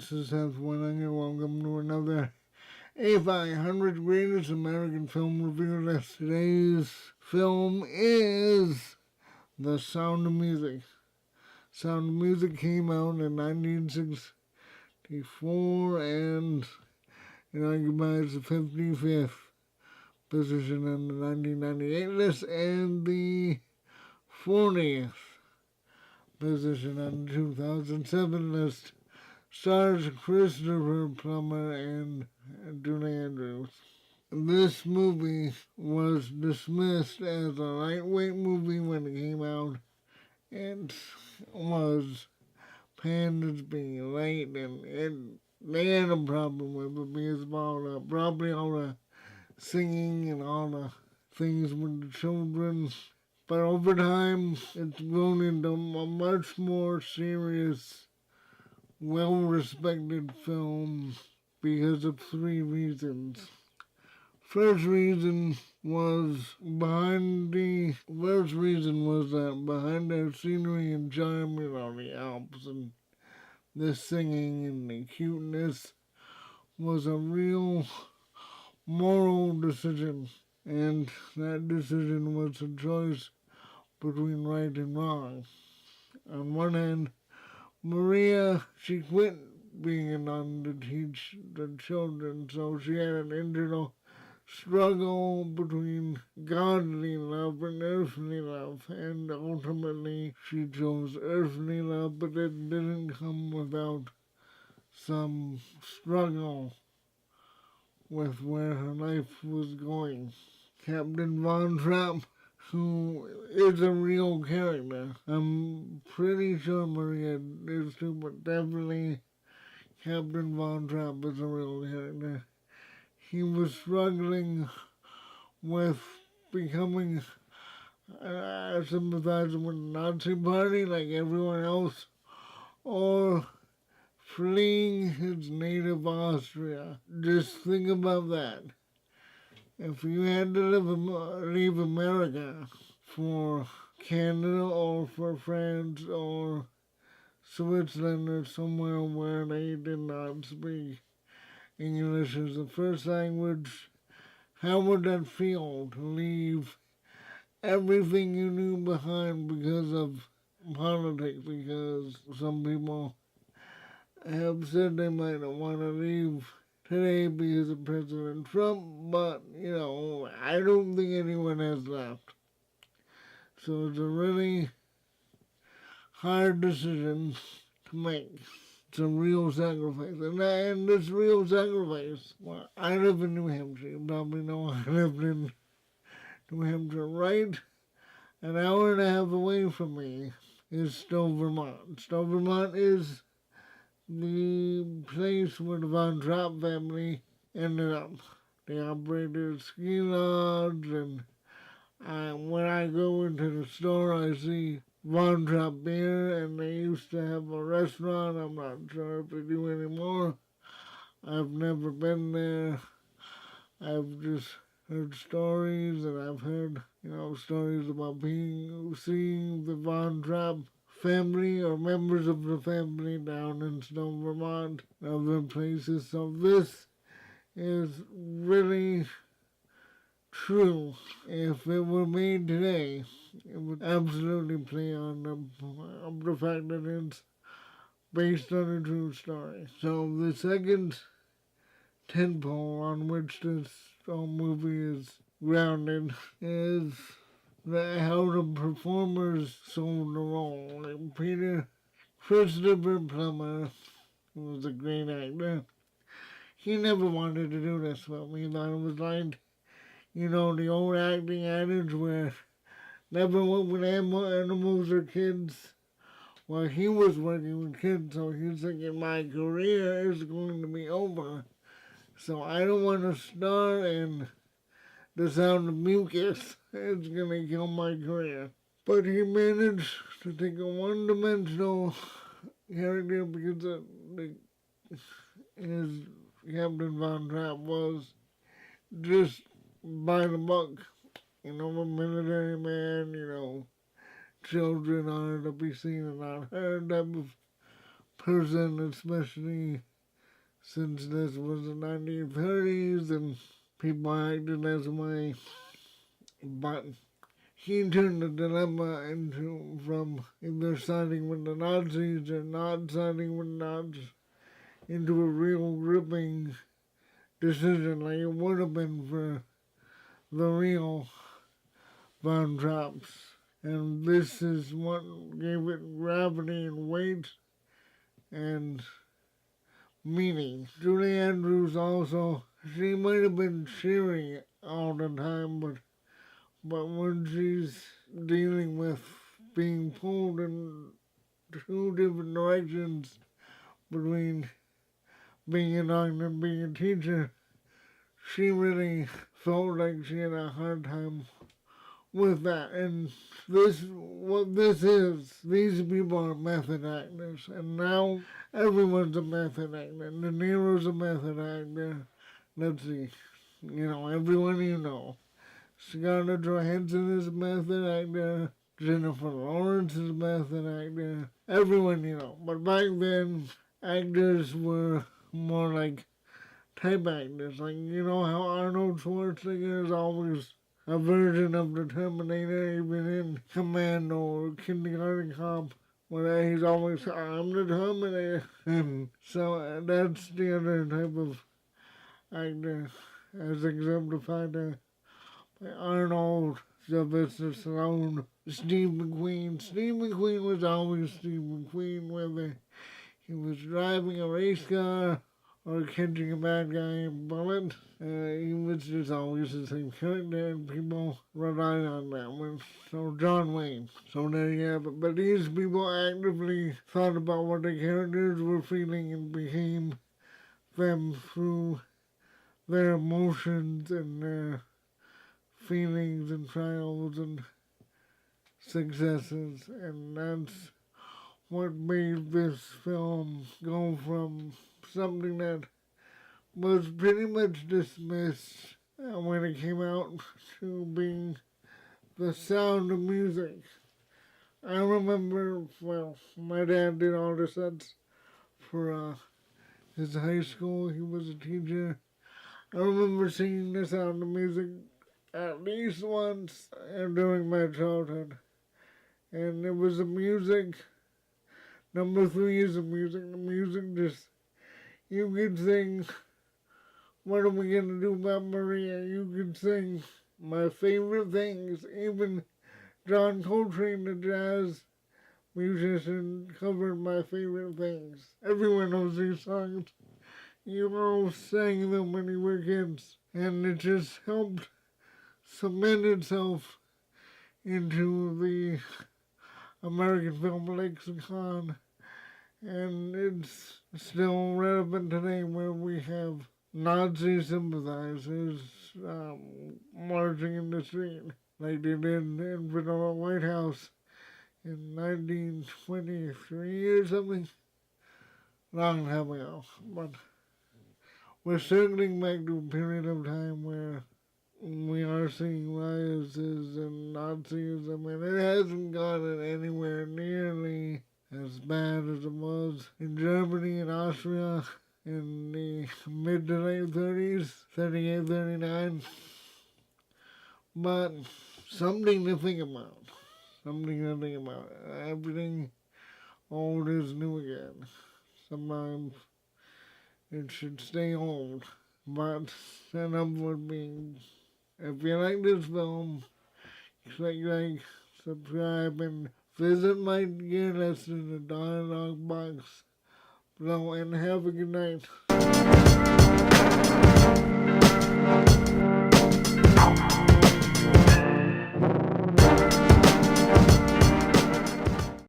this is Seth Winning, and welcome to another AFI 100 Greatest American Film Review List. Today's film is The Sound of Music. Sound of Music came out in 1964 and it occupies the 55th position on the 1998 list and the 40th position on the 2007 list. Stars Christopher Plummer and Julie Andrews. This movie was dismissed as a lightweight movie when it came out. It was panned as being light, and they had a problem with it because of probably all the singing and all the things with the children. But over time, it's grown into a much more serious, well-respected film because of three reasons. First reason was that behind their scenery and charm, the Alps and the singing and the cuteness was a real moral decision, and that decision was a choice between right and wrong. On one hand, Maria, she quit being a nun to teach the children, so she had an internal struggle between godly love and earthly love, and ultimately she chose earthly love, but it didn't come without some struggle with where her life was going. Captain Von Trapp, who is a real character. I'm pretty sure Maria is too, but definitely Captain Von Trapp is a real character. He was struggling with becoming a sympathizer with the Nazi Party like everyone else, or fleeing his native Austria. Just think about that. If you had to leave America for Canada or for France or Switzerland or somewhere where they did not speak English as the first language, how would that feel to leave everything you knew behind because of politics? Because some people have said they might not want to leave today because of President Trump, but, I don't think anyone has left. So it's a really hard decision to make. It's a real sacrifice. And this real sacrifice, well, I live in New Hampshire. You probably know I lived in New Hampshire. Right an hour and a half away from me is Stowe, Vermont. Stowe, Vermont is the place where the Von Trapp family ended up. They operated ski lodge, and when I go into the store, I see Von Trapp beer, and they used to have a restaurant. I'm not sure if they do anymore. I've never been there. I've just heard stories, and I've heard, stories about seeing the Von Trapp family or members of the family down in Stowe, Vermont, and other places. So this is really true. If it were made today, it would absolutely play on the fact that it's based on a true story. So the second tentpole on which this movie is grounded is how the performers sold the role. Like Christopher Plummer, who was a great actor, he never wanted to do this film. He thought it was like, the old acting adage where never work with animals or kids. Well, he was working with kids, so he's thinking my career is going to be over. So I don't want to star in The Sound of Mucus. It's going to kill my career. But he managed to take a one-dimensional character because his Captain Von Trapp was just by the book. A military man, children are to be seen and not heard type of person, especially since this was the 1930s and people acted this way. But he turned the dilemma into from either siding with the Nazis or not siding with the Nazis into a real gripping decision like it would have been for the real Von Trapps. And this is what gave it gravity and weight and meaning. Julie Andrews also, she might have been cheering all the time, but when she's dealing with being pulled in two different directions between being an actor and being a teacher, she really felt like she had a hard time with that. And what this is, these people are method actors, and now everyone's a method actor. De Niro's a method actor. Let's see, everyone you know. Scarlett Johansson is a method actor. Jennifer Lawrence is a method actor. Everyone you know. But back then, actors were more like type actors. Like, you know how Arnold Schwarzenegger is always a version of the Terminator, even in Commando or Kindergarten Cop, where he's always, I'm the Terminator. And so that's the other type of actor, as exemplified by Arnold, Sylvester Stallone, Steve McQueen. Steve McQueen was always Steve McQueen, whether he was driving a race car or catching a bad guy in Bullet. He was just always the same character, and people relied on that one. So John Wayne. So there you have it. But these people actively thought about what the characters were feeling and became them through their emotions and their feelings and trials and successes. And that's what made this film go from something that was pretty much dismissed when it came out to being The Sound of Music. I remember, well, my dad did all the sets for his high school. He was a teacher. I remember singing The Sound of Music at least once during my childhood. And it was the music. Number 3 is the music. The music just, you could sing, what are we going to do about Maria? You could sing my favorite things. Even John Coltrane, the jazz musician, covered my favorite things. Everyone knows these songs. You all sang them when you were kids. And it just helped cement itself into the American film lexicon. And it's still relevant today, where we have Nazi sympathizers marching in the street like they did in front of the White House in 1923 or something. Long time ago. But we're circling back to a period of time where we are seeing riots and Nazism, and it hasn't gotten anywhere nearly as bad as it was in Germany and Austria in the mid to late 30s, 38, 39. But something to think about. Something to think about. Everything old is new again. Sometimes it should stay old. But enough with being. If you like this film, click like, subscribe, and visit my gear list in the dialogue box below, and have a good night.